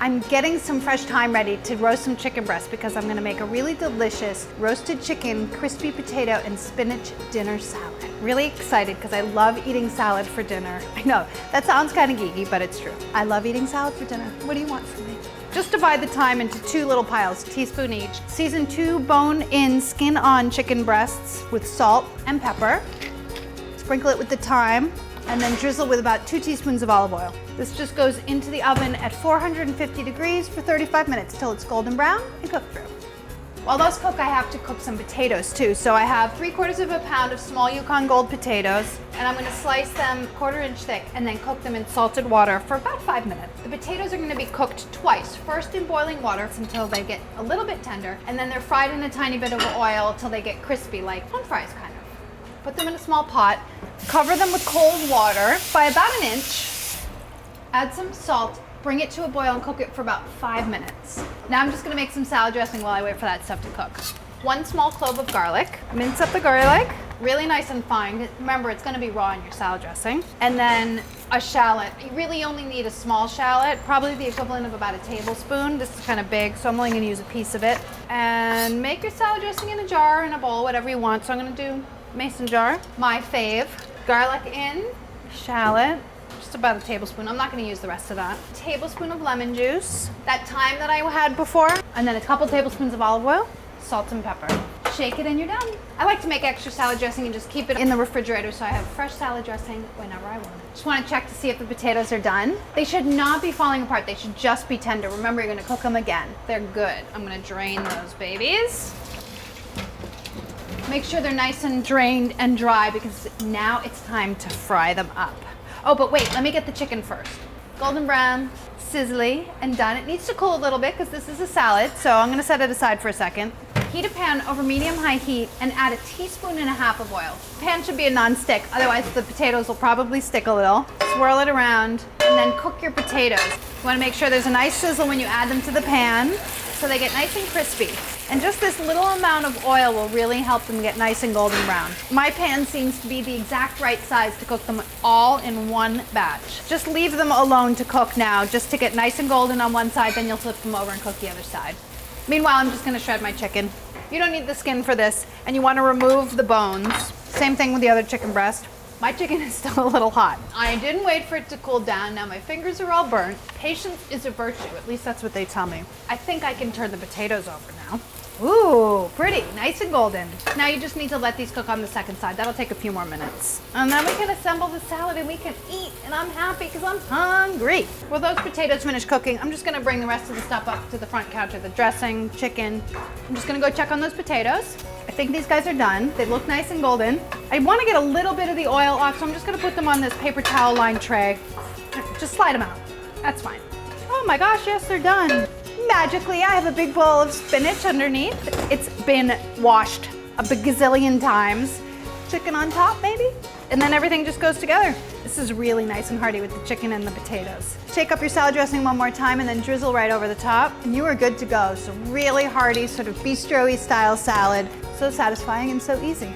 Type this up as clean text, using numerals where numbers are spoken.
I'm getting some fresh thyme ready to roast some chicken breast because I'm gonna make a really delicious roasted chicken, crispy potato, and spinach dinner salad. Really excited because I love eating salad for dinner. I know, that sounds kind of geeky, but it's true. I love eating salad for dinner. What do you want from me? Just divide the thyme into 2 little piles, a teaspoon each. Season 2 bone-in, skin-on chicken breasts with salt and pepper. Sprinkle it with the thyme, and then drizzle with about 2 teaspoons of olive oil. This just goes into the oven at 450 degrees for 35 minutes till it's golden brown and cooked through. While those cook, I have to cook some potatoes too. So I have 3/4 of a pound of small Yukon Gold potatoes, and I'm gonna slice them 1/4 inch thick and then cook them in salted water for about 5 minutes. The potatoes are gonna be cooked twice. First in boiling water until they get a little bit tender, and then they're fried in a tiny bit of oil till they get crispy, like French fries kind of. Put them in a small pot, cover them with cold water by about 1 inch, add some salt, bring it to a boil and cook it for about 5 minutes. Now I'm just gonna make some salad dressing while I wait for that stuff to cook. 1 small clove of garlic, mince up the garlic, really nice and fine. Remember, it's gonna be raw in your salad dressing. And then a shallot. You really only need a small shallot, probably the equivalent of about a tablespoon. This is kind of big, so I'm only gonna use a piece of it. And make your salad dressing in a jar, in a bowl, whatever you want. So I'm gonna do mason jar. My fave, garlic in, shallot, just about a tablespoon. I'm not gonna use the rest of that. Tablespoon of lemon juice, that thyme that I had before, and then a couple tablespoons of olive oil, salt and pepper. Shake it and you're done. I like to make extra salad dressing and just keep it in the refrigerator so I have fresh salad dressing whenever I want it. Just wanna check to see if the potatoes are done. They should not be falling apart. They should just be tender. Remember, you're gonna cook them again. They're good. I'm gonna drain those babies. Make sure they're nice and drained and dry because now it's time to fry them up. Oh, but wait, let me get the chicken first. Golden brown, sizzly, and done. It needs to cool a little bit because this is a salad, so I'm gonna set it aside for a second. Heat a pan over medium-high heat and add 1.5 teaspoons of oil. The pan should be a non-stick, otherwise the potatoes will probably stick a little. Swirl it around and then cook your potatoes. You wanna make sure there's a nice sizzle when you add them to the pan so they get nice and crispy. And just this little amount of oil will really help them get nice and golden brown. My pan seems to be the exact right size to cook them all in one batch. Just leave them alone to cook now, just to get nice and golden on one side, then you'll flip them over and cook the other side. Meanwhile, I'm just gonna shred my chicken. You don't need the skin for this, and you wanna remove the bones. Same thing with the other chicken breast. My chicken is still a little hot. I didn't wait for it to cool down. Now my fingers are all burnt. Patience is a virtue, at least that's what they tell me. I think I can turn the potatoes over now. Ooh, pretty, nice and golden. Now you just need to let these cook on the second side. That'll take a few more minutes. And then we can assemble the salad and we can eat, and I'm happy because I'm hungry. Well, those potatoes finish cooking. I'm just gonna bring the rest of the stuff up to the front counter, the dressing, chicken. I'm just gonna go check on those potatoes. I think these guys are done. They look nice and golden. I wanna get a little bit of the oil off, so I'm just gonna put them on this paper towel lined tray. Just slide them out, that's fine. Oh my gosh, yes, they're done. Magically, I have a big bowl of spinach underneath. It's been washed a gazillion times. Chicken on top, maybe? And then everything just goes together. This is really nice and hearty with the chicken and the potatoes. Shake up your salad dressing one more time and then drizzle right over the top, and you are good to go. So really hearty, sort of bistro-y style salad. So satisfying and so easy.